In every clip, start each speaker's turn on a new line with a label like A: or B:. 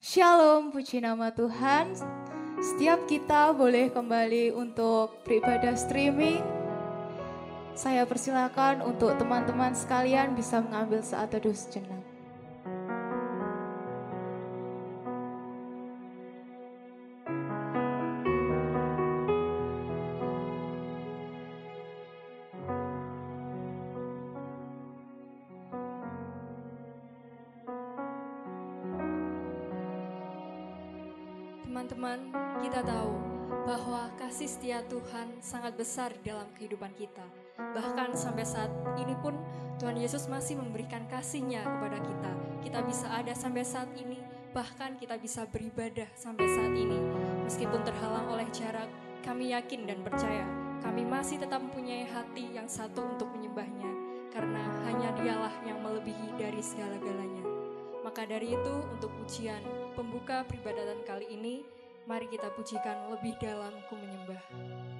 A: Shalom, puji nama Tuhan. Setiap kita boleh kembali untuk beribadah streaming. Saya persilakan untuk teman-teman sekalian bisa mengambil saat teduh sejenak.
B: Teman-teman, kita tahu bahwa kasih setia Tuhan sangat besar dalam kehidupan kita. Bahkan sampai saat ini pun Tuhan Yesus masih memberikan kasih-Nya kepada kita. Kita bisa ada sampai saat ini, bahkan kita bisa beribadah sampai saat ini. Meskipun terhalang oleh jarak, kami yakin dan percaya kami masih tetap mempunyai hati yang satu untuk menyembah-Nya, karena hanya Dialah yang melebihi dari segala-galanya. Maka dari itu, untuk pujian pembuka peribadatan kali ini, mari kita pujikan lebih dalam ku menyembah.
C: Ku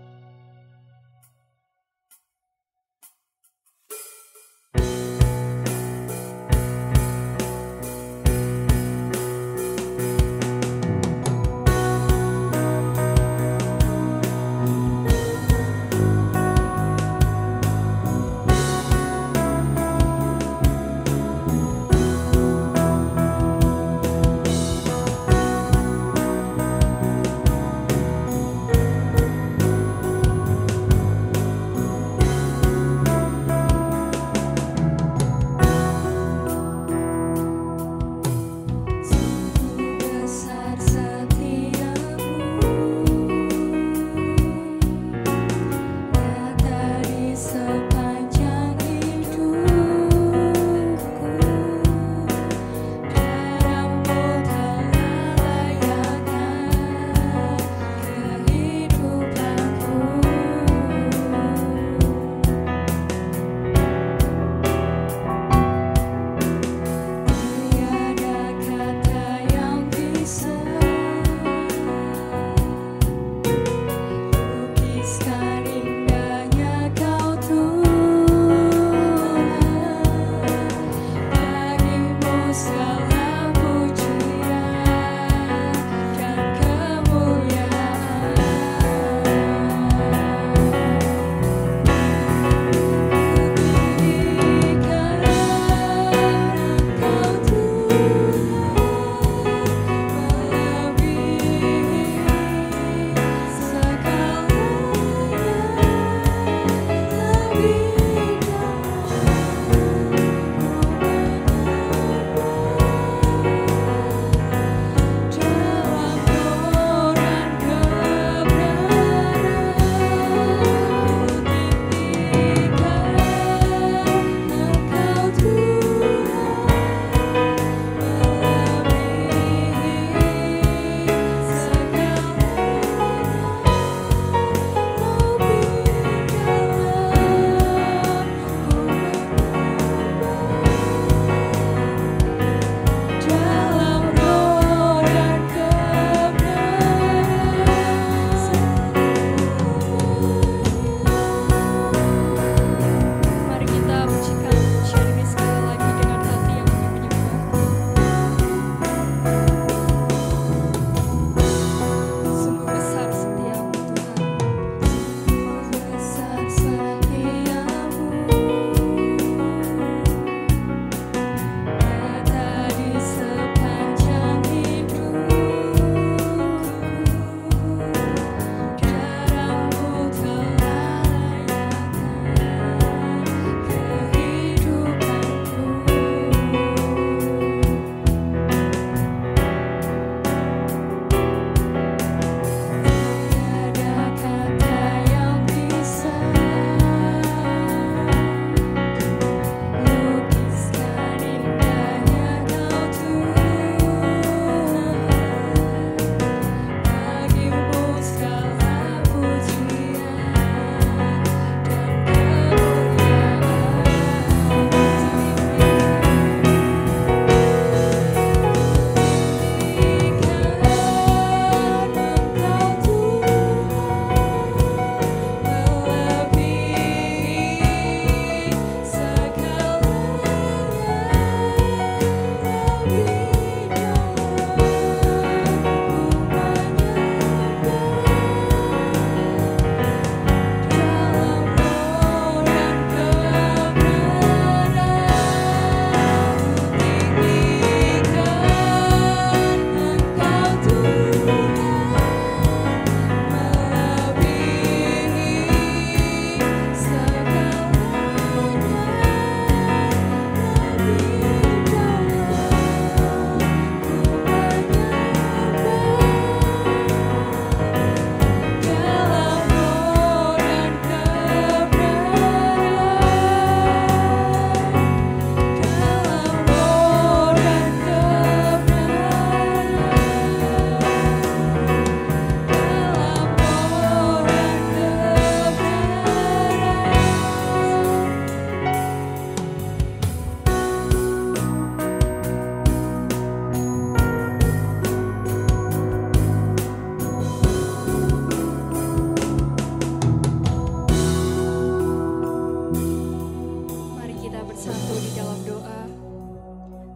B: dalam doa.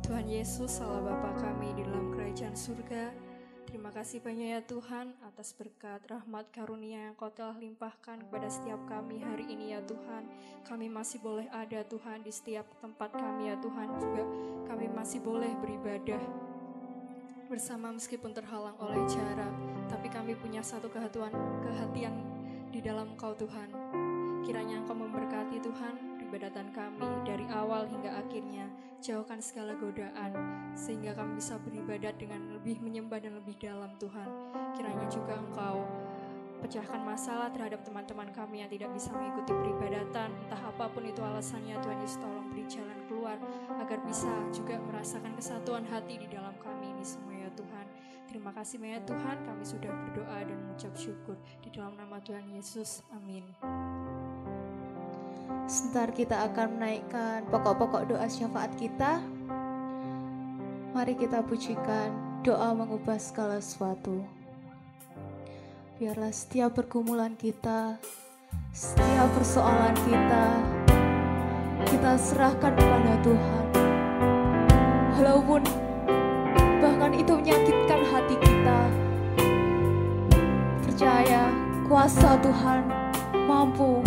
B: Tuhan Yesus, Allah Bapa kami di dalam kerajaan surga, terima kasih banyak ya Tuhan atas berkat rahmat karunia yang Kau telah limpahkan kepada setiap kami hari ini ya Tuhan. Kami masih boleh ada Tuhan di setiap tempat kami ya Tuhan, juga kami masih boleh beribadah bersama meskipun terhalang oleh jarak, tapi kami punya satu kehatian di dalam Kau Tuhan. Kiranya Engkau memberkati Tuhan peribadatan kami dari awal hingga akhirnya. Jauhkan segala godaan sehingga kami bisa beribadat dengan lebih menyembah dan lebih dalam Tuhan. Kiranya juga Engkau pecahkan masalah terhadap teman-teman kami yang tidak bisa mengikuti peribadatan, entah apapun itu alasannya. Tuhan Yesus tolong beri jalan keluar agar bisa juga merasakan kesatuan hati di dalam kami ini semua ya Tuhan. Terima kasih banyak Tuhan, kami sudah berdoa dan mengucap syukur di dalam nama Tuhan Yesus, amin.
A: Sebentar kita akan menaikkan pokok-pokok doa syafaat kita. Mari kita pujikan doa mengubah segala sesuatu. Biarlah setiap pergumulan kita, setiap persoalan kita serahkan kepada Tuhan. Walaupun bahkan itu menyakitkan hati kita, percaya kuasa Tuhan mampu.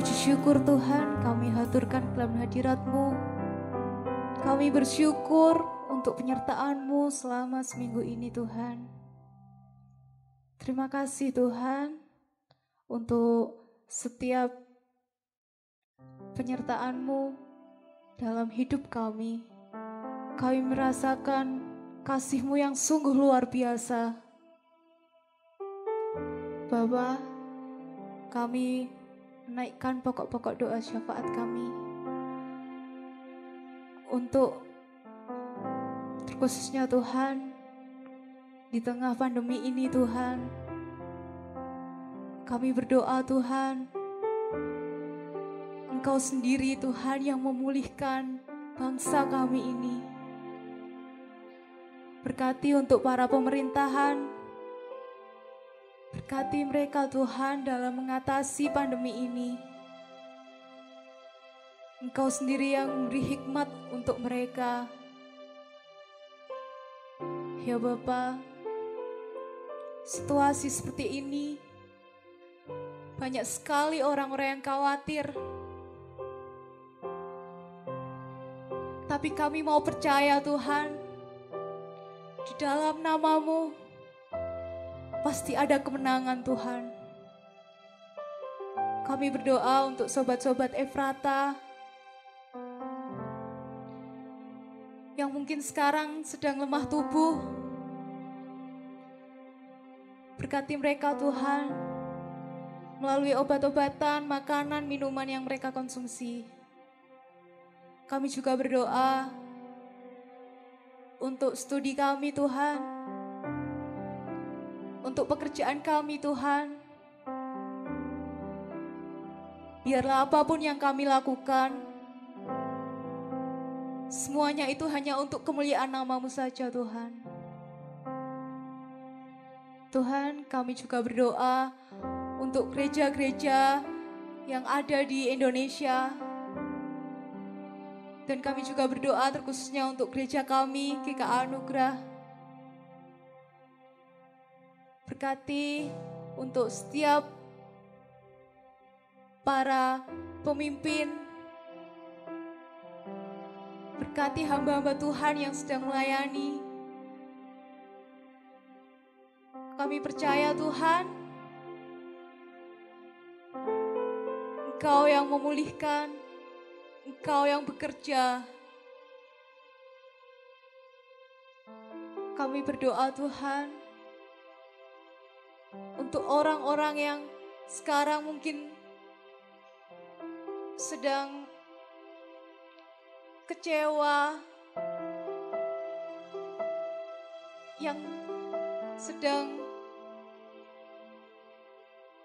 A: Puji syukur Tuhan kami haturkan dalam hadirat-Mu. Kami bersyukur untuk penyertaan-Mu selama seminggu ini Tuhan. Terima kasih Tuhan untuk setiap penyertaan-Mu dalam hidup kami. Kami merasakan kasih-Mu yang sungguh luar biasa. Bapa, kami menaikkan pokok-pokok doa syafaat kami untuk terkhususnya Tuhan di tengah pandemi ini Tuhan. Kami berdoa Tuhan, Engkau sendiri Tuhan yang memulihkan bangsa kami ini. Berkati untuk para pemerintahan, berkati mereka Tuhan dalam mengatasi pandemi ini. Engkau sendiri yang memberi hikmat untuk mereka. Ya Bapa, situasi seperti ini banyak sekali orang-orang yang khawatir. Tapi kami mau percaya Tuhan, di dalam nama-Mu pasti ada kemenangan Tuhan. Kami berdoa untuk sobat-sobat Efrata yang mungkin sekarang sedang lemah tubuh. Berkati mereka Tuhan melalui obat-obatan, makanan, minuman yang mereka konsumsi. Kami juga berdoa untuk studi kami Tuhan, untuk pekerjaan kami Tuhan. Biarlah apapun yang kami lakukan, semuanya itu hanya untuk kemuliaan nama-Mu saja Tuhan. Tuhan, kami juga berdoa untuk gereja-gereja yang ada di Indonesia. Dan kami juga berdoa terkhususnya untuk gereja kami, GKA Anugerah. Berkati untuk setiap para pemimpin. Berkati hamba-hamba Tuhan yang sedang melayani. Kami percaya Tuhan, Engkau yang memulihkan, Engkau yang bekerja. Kami berdoa Tuhan, untuk orang-orang yang sekarang mungkin sedang kecewa, yang sedang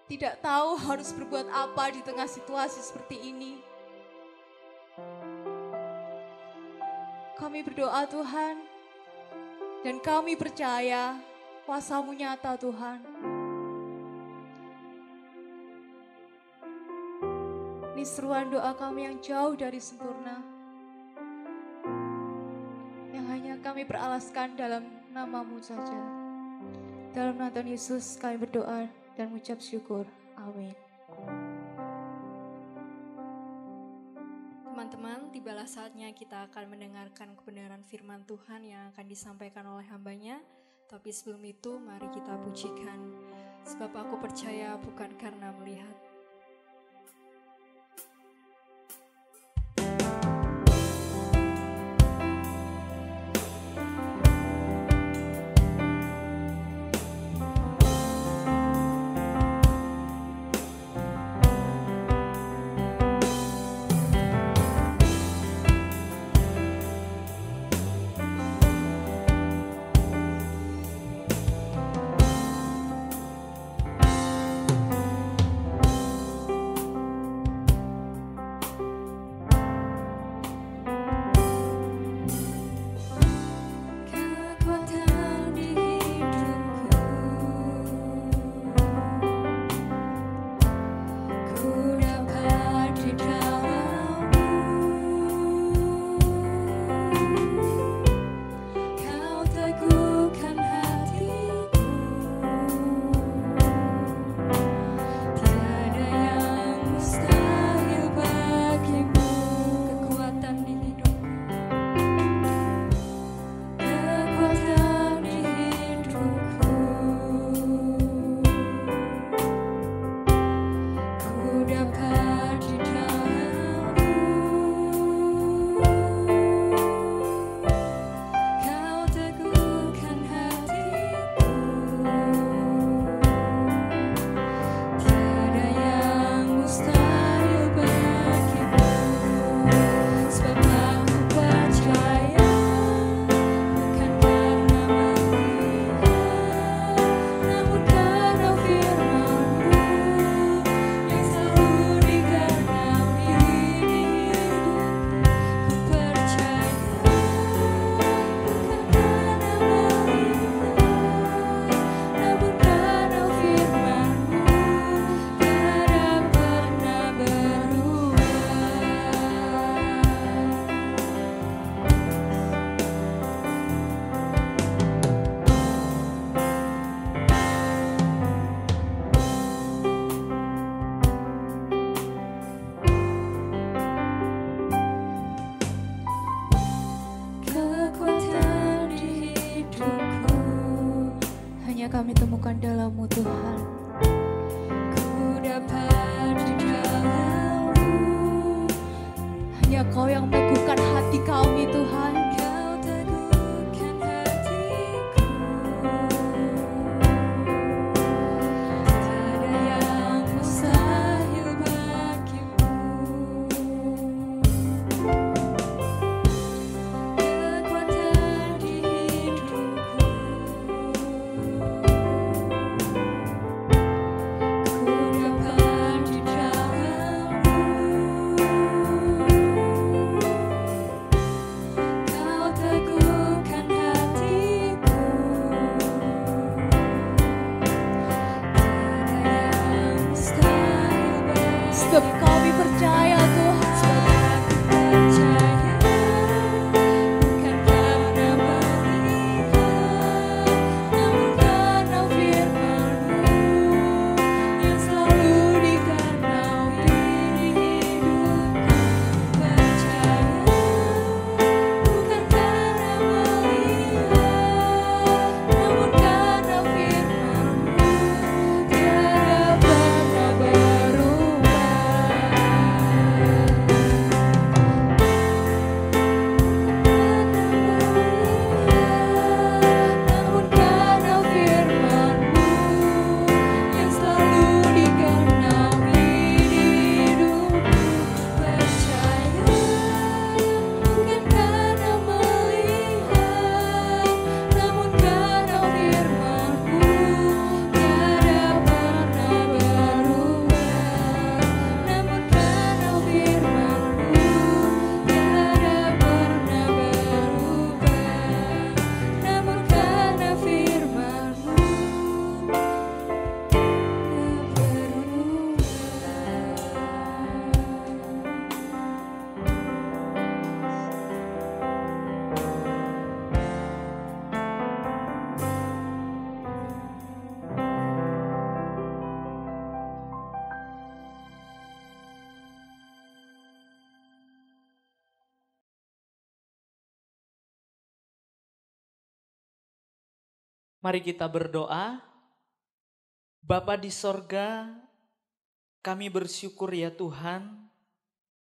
A: tidak tahu harus berbuat apa di tengah situasi seperti ini. Kami berdoa Tuhan, dan kami percaya kuasa-Mu nyata Tuhan. Ini seruan doa kami yang jauh dari sempurna, yang hanya kami beralaskan dalam nama-Mu saja. Dalam nama Tuhan Yesus kami berdoa dan mengucap syukur. Amin.
B: Teman-teman, tibalah saatnya kita akan mendengarkan kebenaran firman Tuhan yang akan disampaikan oleh hambanya. Tapi sebelum itu, mari kita pujikan. Sebab aku percaya bukan karena melihat.
A: kami temukan dalam-Mu Tuhan.
B: Ku dapat di dalam-Mu.
A: Hanya Kau yang meneguhkan hati kami Tuhan.
B: Kau teguhkan hatiku. Tiada yang mustahil bagimu. Kekuatan di hidupku. Ku dapat di dalam-Mu. Kau teguhkan hatiku. Tiada yang mustahil bagimu.
A: Sebab kami percaya Tuhan.
B: Percaya bukan karena melihat, namun karena firman-Mu yang selalu digenapi di hidupku. Percaya bukan karena melihat, namun karena firman-Mu tiada pernah berubah. Namun karena firman-Mu yang selalu digenapi di hidupku. Percaya bukan karena melihat, namun karena firman-Mu tiada pernah berubah. Namun karena firman-Mu tiada pernah berubah. Namun karena firman-Mu
C: Mari kita berdoa. Bapa di sorga, kami bersyukur ya Tuhan,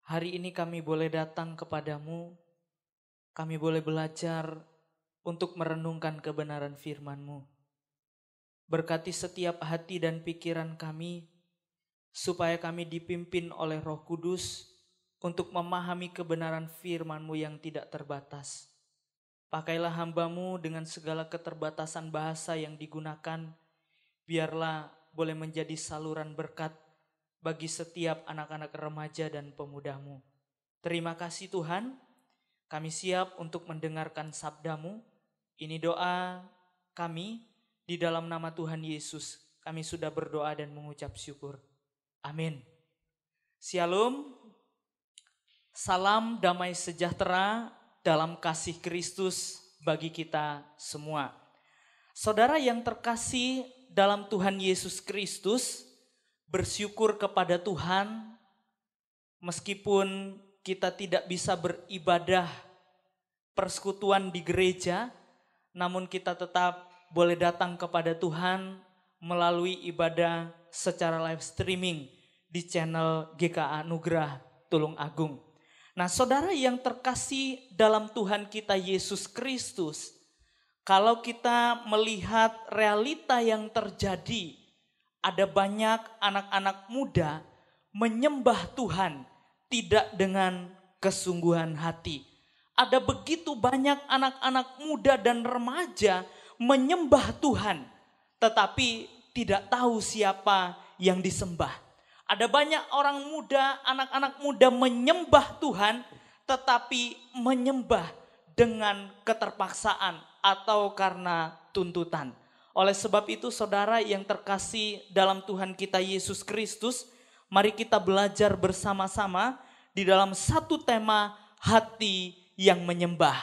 C: hari ini kami boleh datang kepadamu, kami boleh belajar untuk merenungkan kebenaran firman-Mu. Berkati setiap hati dan pikiran kami, supaya kami dipimpin oleh Roh Kudus untuk memahami kebenaran firman-Mu yang tidak terbatas. Pakailah hamba-Mu dengan segala keterbatasan bahasa yang digunakan, biarlah boleh menjadi saluran berkat bagi setiap anak-anak remaja dan pemuda-Mu. Terima kasih Tuhan, kami siap untuk mendengarkan sabda-Mu. Ini doa kami, di dalam nama Tuhan Yesus, kami sudah berdoa dan mengucap syukur. Amin. Shalom, salam damai sejahtera dalam kasih Kristus bagi kita semua. Saudara yang terkasih dalam Tuhan Yesus Kristus, bersyukur kepada Tuhan meskipun kita tidak bisa beribadah persekutuan di gereja, namun kita tetap boleh datang kepada Tuhan melalui ibadah secara live streaming di channel GKA Anugerah Tulung Agung. Nah, saudara yang terkasih dalam Tuhan kita Yesus Kristus, kalau kita melihat realita yang terjadi, ada banyak anak-anak muda menyembah Tuhan tidak dengan kesungguhan hati. Ada begitu banyak anak-anak muda dan remaja menyembah Tuhan, tetapi tidak tahu siapa yang disembah. Ada banyak orang muda, anak-anak muda menyembah Tuhan, tetapi menyembah dengan keterpaksaan atau karena tuntutan. Oleh sebab itu saudara yang terkasih dalam Tuhan kita Yesus Kristus, mari kita belajar bersama-sama di dalam satu tema hati yang menyembah.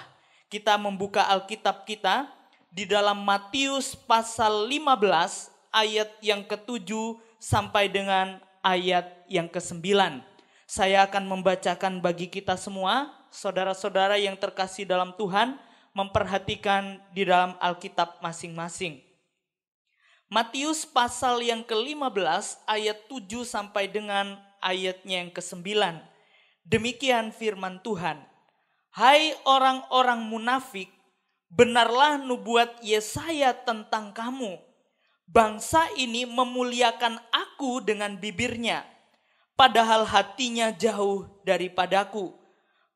C: Kita membuka Alkitab kita di dalam Matius pasal 15 ayat yang ke-7 sampai dengan ayat yang ke-9. Saya akan membacakan bagi kita semua, saudara-saudara yang terkasih dalam Tuhan, memperhatikan di dalam Alkitab masing-masing. Matius pasal yang ke-15 ayat 7 sampai dengan ayatnya yang ke-9. Demikian firman Tuhan. Hai orang-orang munafik, benarlah nubuat Yesaya tentang kamu. Bangsa ini memuliakan aku dengan bibirnya, padahal hatinya jauh daripadaku.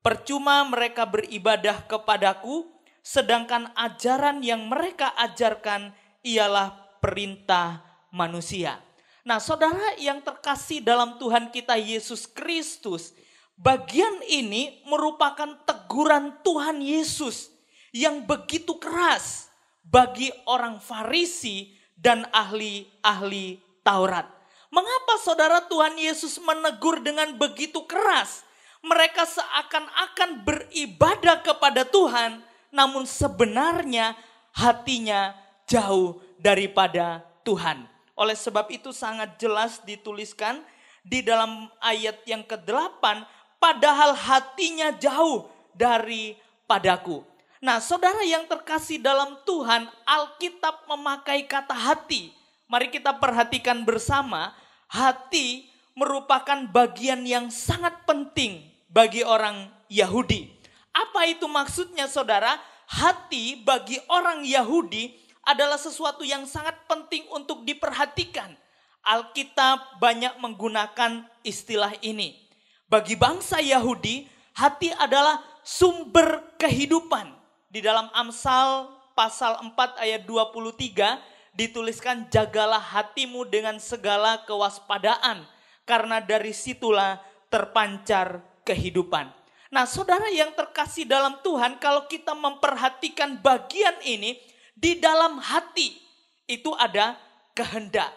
C: Percuma mereka beribadah kepadaku, sedangkan ajaran yang mereka ajarkan ialah perintah manusia. Nah, saudara yang terkasih dalam Tuhan kita Yesus Kristus, bagian ini merupakan teguran Tuhan Yesus yang begitu keras bagi orang Farisi dan ahli-ahli Taurat. Mengapa saudara Tuhan Yesus menegur dengan begitu keras? Mereka seakan-akan beribadah kepada Tuhan, namun sebenarnya hatinya jauh daripada Tuhan. Oleh sebab itu sangat jelas dituliskan di dalam ayat yang ke-8, padahal hatinya jauh daripadaku. Nah, saudara yang terkasih dalam Tuhan, Alkitab memakai kata hati. Mari kita perhatikan bersama, hati merupakan bagian yang sangat penting bagi orang Yahudi. Apa itu maksudnya, saudara? Hati bagi orang Yahudi adalah sesuatu yang sangat penting untuk diperhatikan. Alkitab banyak menggunakan istilah ini. Bagi bangsa Yahudi, hati adalah sumber kehidupan. Di dalam Amsal pasal 4 ayat 23 dituliskan, jagalah hatimu dengan segala kewaspadaan, karena dari situlah terpancar kehidupan. Nah, saudara yang terkasih dalam Tuhan, kalau kita memperhatikan bagian ini, di dalam hati itu ada kehendak.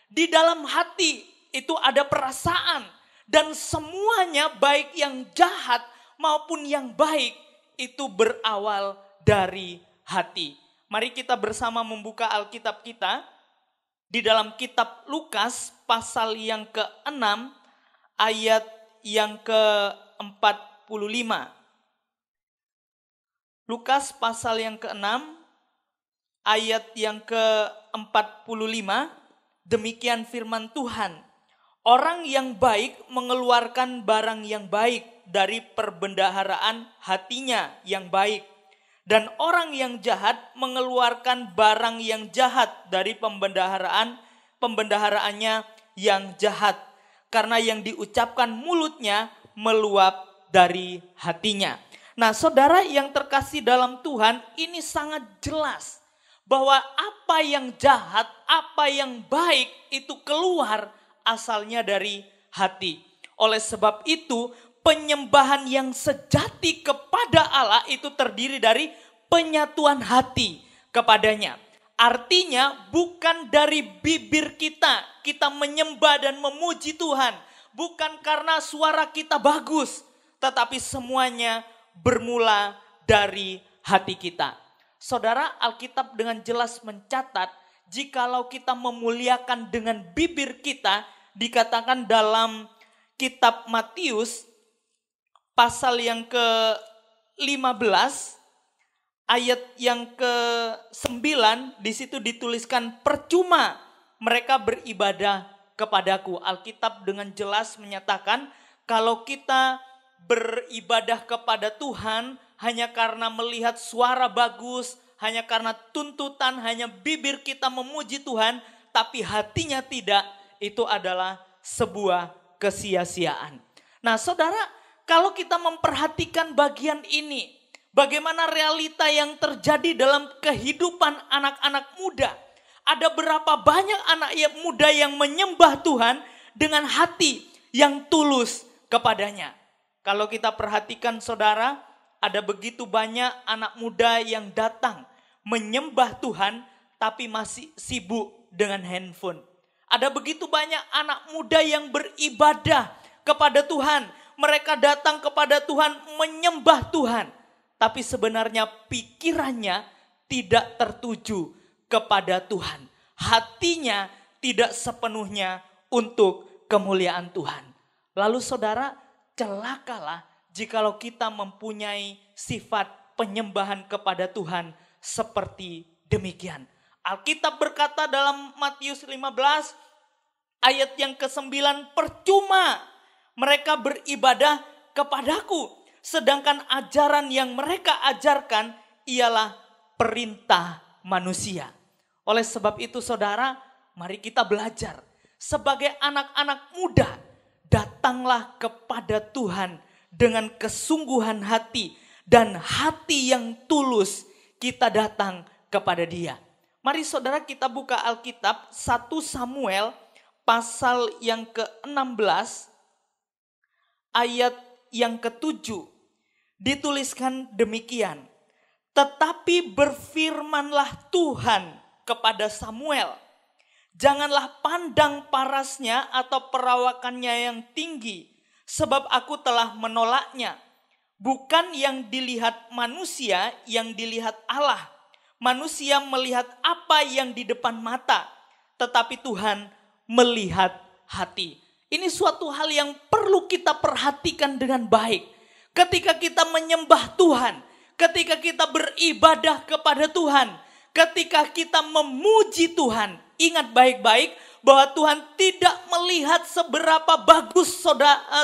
C: Di dalam hati itu ada perasaan. Dan semuanya baik yang jahat maupun yang baik itu berawal dari hati. Mari kita bersama membuka Alkitab kita di dalam kitab Lukas pasal yang ke-6 ayat yang ke-45. Lukas pasal yang ke-6 ayat yang ke-45, demikian firman Tuhan. Orang yang baik mengeluarkan barang yang baik dari perbendaharaan hatinya yang baik. Dan orang yang jahat mengeluarkan barang yang jahat dari pembendaharaannya yang jahat. Karena yang diucapkan mulutnya meluap dari hatinya. Nah, saudara yang terkasih dalam Tuhan, ini sangat jelas bahwa apa yang jahat, apa yang baik itu keluar asalnya dari hati. Oleh sebab itu, penyembahan yang sejati kepada Allah itu terdiri dari penyatuan hati kepadanya. Artinya bukan dari bibir kita menyembah dan memuji Tuhan. Bukan karena suara kita bagus, tetapi semuanya bermula dari hati kita. Saudara, Alkitab dengan jelas mencatat, jikalau kita memuliakan dengan bibir kita, dikatakan dalam kitab Matius pasal yang ke-15 ayat yang ke-9, di situ dituliskan, percuma mereka beribadah kepadaku. Alkitab dengan jelas menyatakan kalau kita beribadah kepada Tuhan hanya karena melihat suara bagus, hanya karena tuntutan, hanya bibir kita memuji Tuhan, tapi hatinya tidak, itu adalah sebuah kesia-siaan. Nah, saudara, kalau kita memperhatikan bagian ini, bagaimana realita yang terjadi dalam kehidupan anak-anak muda. Ada berapa banyak anak muda yang menyembah Tuhan dengan hati yang tulus kepadanya. Kalau kita perhatikan, saudara, ada begitu banyak anak muda yang datang menyembah Tuhan tapi masih sibuk dengan handphone. Ada begitu banyak anak muda yang beribadah kepada Tuhan. Mereka datang kepada Tuhan, menyembah Tuhan. Tapi sebenarnya pikirannya tidak tertuju kepada Tuhan. Hatinya tidak sepenuhnya untuk kemuliaan Tuhan. Lalu saudara, celakalah jikalau kita mempunyai sifat penyembahan kepada Tuhan seperti demikian. Alkitab berkata dalam Matius 15 ayat yang ke-9, percuma mereka beribadah kepadaku, sedangkan ajaran yang mereka ajarkan ialah perintah manusia. Oleh sebab itu saudara, mari kita belajar. Sebagai anak-anak muda, datanglah kepada Tuhan dengan kesungguhan hati dan hati yang tulus, kita datang kepada Dia. Mari saudara kita buka Alkitab 1 Samuel pasal yang ke-16 ayat yang ke-7. Dituliskan demikian. Tetapi berfirmanlah Tuhan kepada Samuel, janganlah pandang parasnya atau perawakannya yang tinggi, sebab aku telah menolaknya. Bukan yang dilihat manusia, yang dilihat Allah. Manusia melihat apa yang di depan mata, tetapi Tuhan melihat hati. Ini suatu hal yang perlu kita perhatikan dengan baik. Ketika kita menyembah Tuhan, ketika kita beribadah kepada Tuhan, ketika kita memuji Tuhan, ingat baik-baik bahwa Tuhan tidak melihat seberapa bagus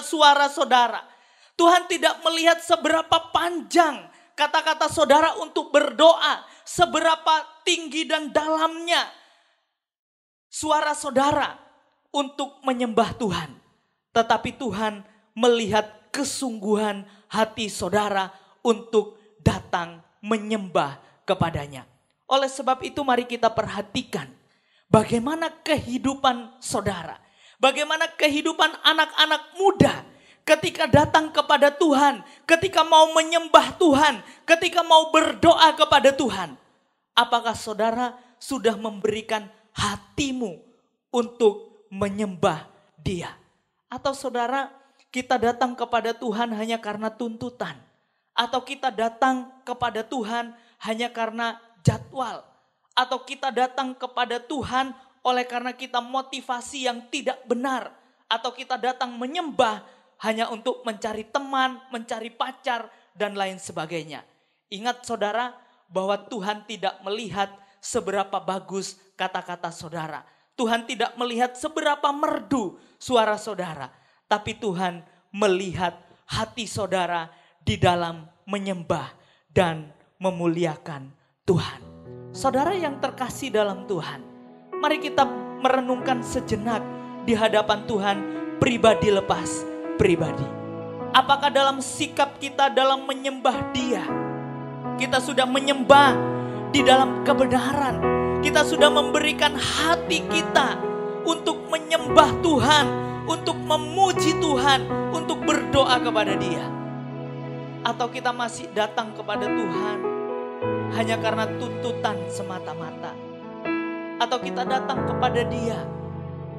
C: suara saudara. Tuhan tidak melihat seberapa panjang kata-kata saudara untuk berdoa, seberapa tinggi dan dalamnya suara saudara untuk menyembah Tuhan. Tetapi Tuhan melihat kesungguhan hati saudara untuk datang menyembah kepadanya. Oleh sebab itu mari kita perhatikan bagaimana kehidupan saudara, bagaimana kehidupan anak-anak muda ketika datang kepada Tuhan, ketika mau menyembah Tuhan, ketika mau berdoa kepada Tuhan. Apakah saudara sudah memberikan hatimu untuk menyembah Dia? Atau saudara, kita datang kepada Tuhan hanya karena tuntutan? Atau kita datang kepada Tuhan hanya karena jadwal? Atau kita datang kepada Tuhan oleh karena kita motivasi yang tidak benar? Atau kita datang menyembah hanya untuk mencari teman, mencari pacar, dan lain sebagainya? Ingat saudara, bahwa Tuhan tidak melihat seberapa bagus kata-kata saudara. Tuhan tidak melihat seberapa merdu suara saudara. Tapi Tuhan melihat hati saudara di dalam menyembah dan memuliakan Tuhan. Saudara yang terkasih dalam Tuhan, mari kita merenungkan sejenak di hadapan Tuhan, pribadi lepas pribadi. Apakah dalam sikap kita dalam menyembah Dia, kita sudah menyembah di dalam kebenaran? Kita sudah memberikan hati kita untuk menyembah Tuhan, untuk memuji Tuhan, untuk berdoa kepada Dia? Atau kita masih datang kepada Tuhan hanya karena tuntutan semata-mata? Atau kita datang kepada Dia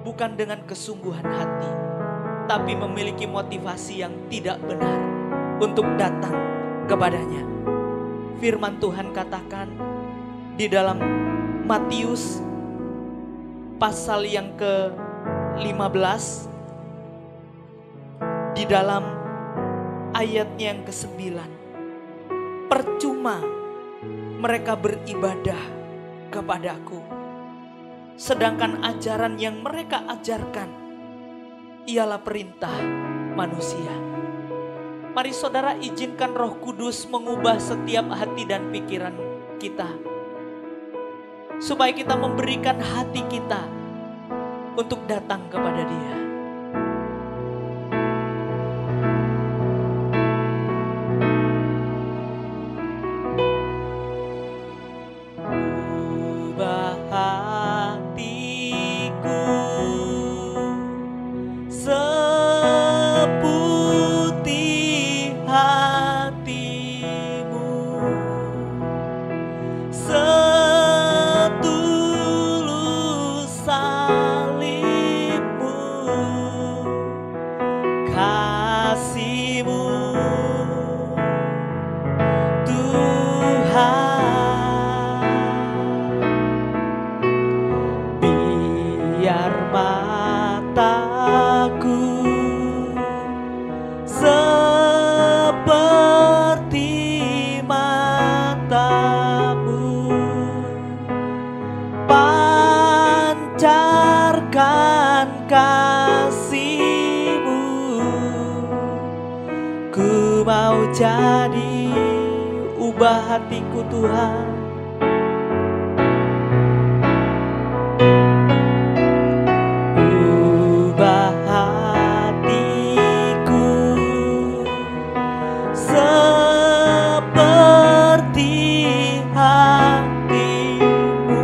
C: bukan dengan kesungguhan hati, tapi memiliki motivasi yang tidak benar untuk datang kepadanya? Firman Tuhan katakan di dalam Matius pasal yang ke-15 di dalam ayatnya yang ke-9. Percuma mereka beribadah kepadaku, sedangkan ajaran yang mereka ajarkan ialah perintah manusia. Mari saudara, izinkan Roh Kudus mengubah setiap hati dan pikiran kita, supaya kita memberikan hati kita untuk datang kepada Dia. Ubah hatiku seputih hatimu, setulus salibmu, kasih-Mu Tuhan. Biar mataku seperti mata-Mu, Ku mau jadi, ubah hatiku Tuhan. Ubah hatiku seperti hatimu,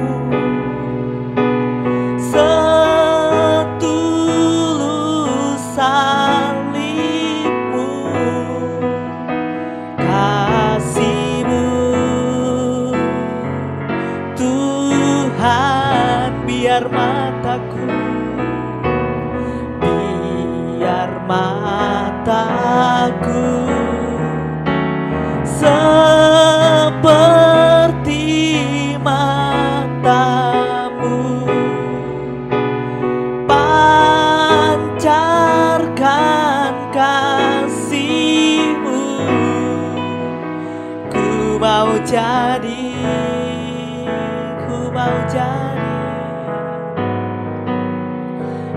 C: setulus salibmu, kasih-Mu Tuhan. Biar mataku seperti matamu, pancarkan kasih-Mu. Ku mau jadi, ku mau jadi,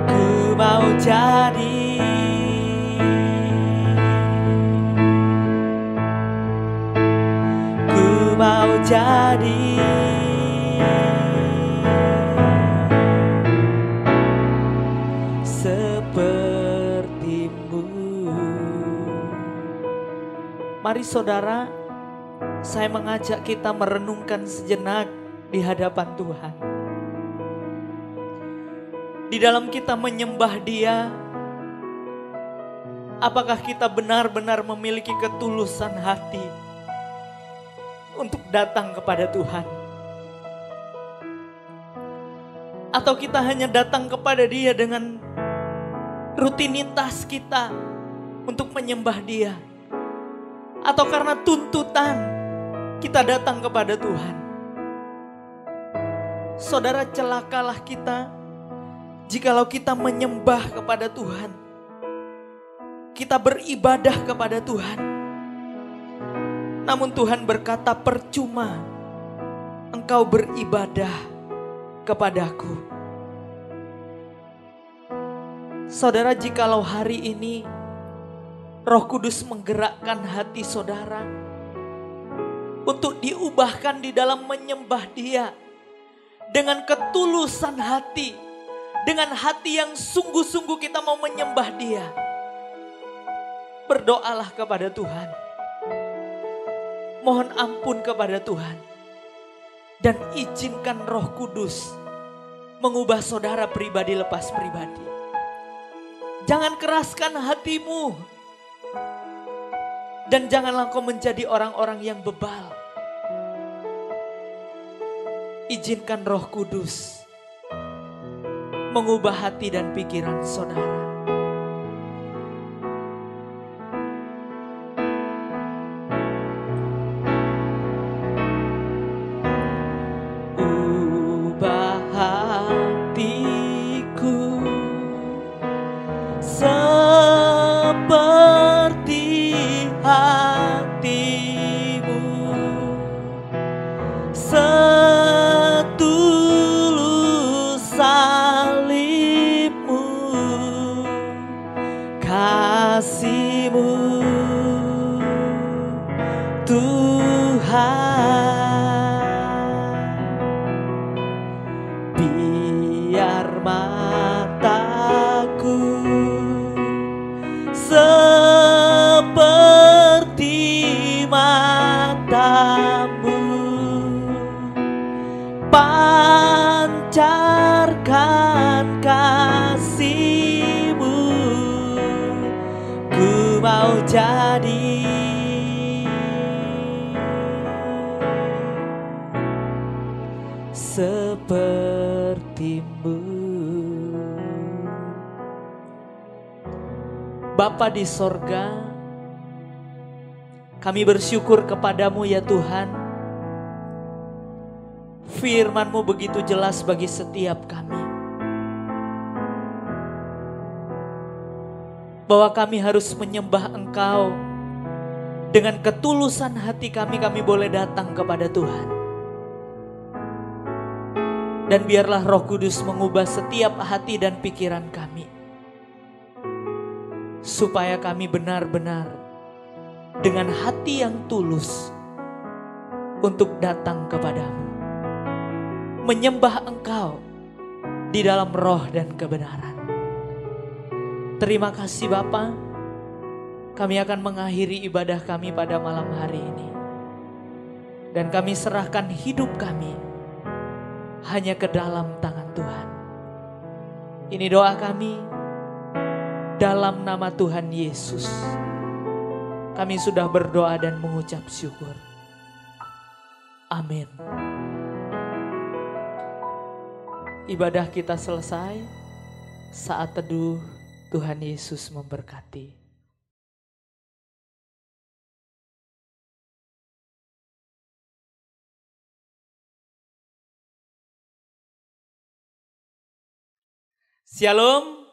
C: ku mau jadi. Mau jadi seperti-Mu. Mari saudara, saya mengajak kita merenungkan sejenak di hadapan Tuhan. Di dalam kita menyembah Dia, apakah kita benar-benar memiliki ketulusan hati untuk datang kepada Tuhan? Atau kita hanya datang kepada Dia dengan rutinitas kita untuk menyembah Dia? Atau karena tuntutan kita datang kepada Tuhan? Saudara, celakalah kita jikalau kita menyembah kepada Tuhan, kita beribadah kepada Tuhan, namun Tuhan berkata, percuma engkau beribadah kepadaku. Saudara, jikalau hari ini Roh Kudus menggerakkan hati saudara untuk diubahkan di dalam menyembah Dia dengan ketulusan hati, dengan hati yang sungguh-sungguh kita mau menyembah Dia, berdoalah kepada Tuhan. Mohon ampun kepada Tuhan. Dan izinkan Roh Kudus mengubah saudara pribadi lepas pribadi. Jangan keraskan hatimu. Dan janganlah kau menjadi orang-orang yang bebal. Izinkan Roh Kudus mengubah hati dan pikiran saudara. Pancarkan kasih-Mu, ku mau jadi seperti-Mu. Bapa di sorga, kami bersyukur kepadamu ya Tuhan. Firman-Mu begitu jelas bagi setiap kami, bahwa kami harus menyembah Engkau dengan ketulusan hati kami boleh datang kepada Tuhan. Dan biarlah Roh Kudus mengubah setiap hati dan pikiran kami, supaya kami benar-benar dengan hati yang tulus untuk datang kepadamu, menyembah Engkau di dalam roh dan kebenaran. Terima kasih Bapa, kami akan mengakhiri ibadah kami pada malam hari ini. Dan kami serahkan hidup kami hanya ke dalam tangan Tuhan. Ini doa kami dalam nama Tuhan Yesus. Kami sudah berdoa dan mengucap syukur. Amin. Ibadah kita selesai. Saat teduh, Tuhan Yesus memberkati. Shalom.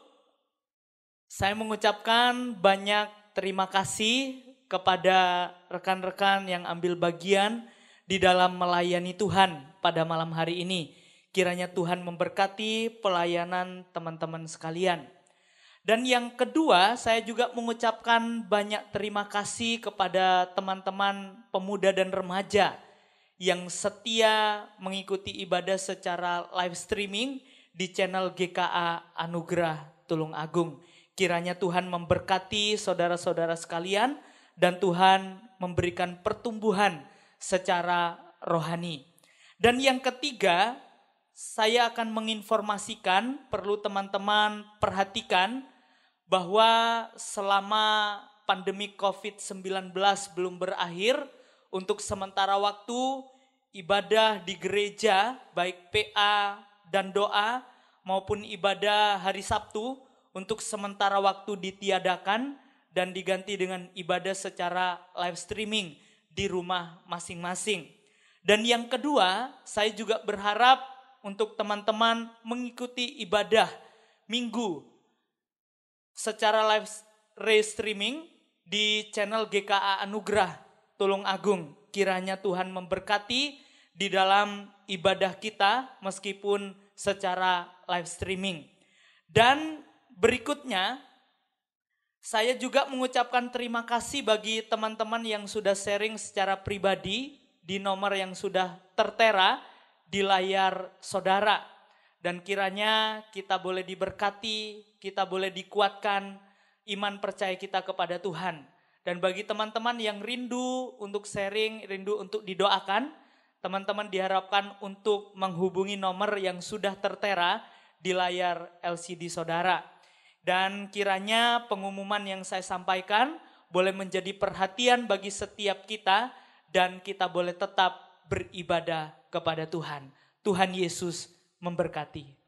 C: Saya mengucapkan banyak terima kasih kepada rekan-rekan yang ambil bagian di dalam melayani Tuhan pada malam hari ini. Kiranya Tuhan memberkati pelayanan teman-teman sekalian. Dan yang kedua, saya juga mengucapkan banyak terima kasih kepada teman-teman pemuda dan remaja yang setia mengikuti ibadah secara live streaming di channel GKA Anugerah Tulung Agung. Kiranya Tuhan memberkati saudara-saudara sekalian dan Tuhan memberikan pertumbuhan secara rohani. Dan yang ketiga, saya akan menginformasikan, perlu teman-teman perhatikan bahwa selama pandemi COVID-19 belum berakhir, untuk sementara waktu ibadah di gereja baik PA dan doa maupun ibadah hari Sabtu untuk sementara waktu ditiadakan dan diganti dengan ibadah secara live streaming di rumah masing-masing. Dan yang kedua, saya juga berharap untuk teman-teman mengikuti ibadah Minggu secara live streaming di channel GKA Anugerah Tulung Agung. Kiranya Tuhan memberkati di dalam ibadah kita meskipun secara live streaming. Dan berikutnya, saya juga mengucapkan terima kasih bagi teman-teman yang sudah sharing secara pribadi di nomor yang sudah tertera di layar saudara. Dan kiranya kita boleh diberkati, kita boleh dikuatkan iman percaya kita kepada Tuhan. Dan bagi teman-teman yang rindu untuk sharing, rindu untuk didoakan, teman-teman diharapkan untuk menghubungi nomor yang sudah tertera di layar LCD saudara. Dan kiranya pengumuman yang saya sampaikan boleh menjadi perhatian bagi setiap kita dan kita boleh tetap beribadah kepada Tuhan. Tuhan Yesus memberkati.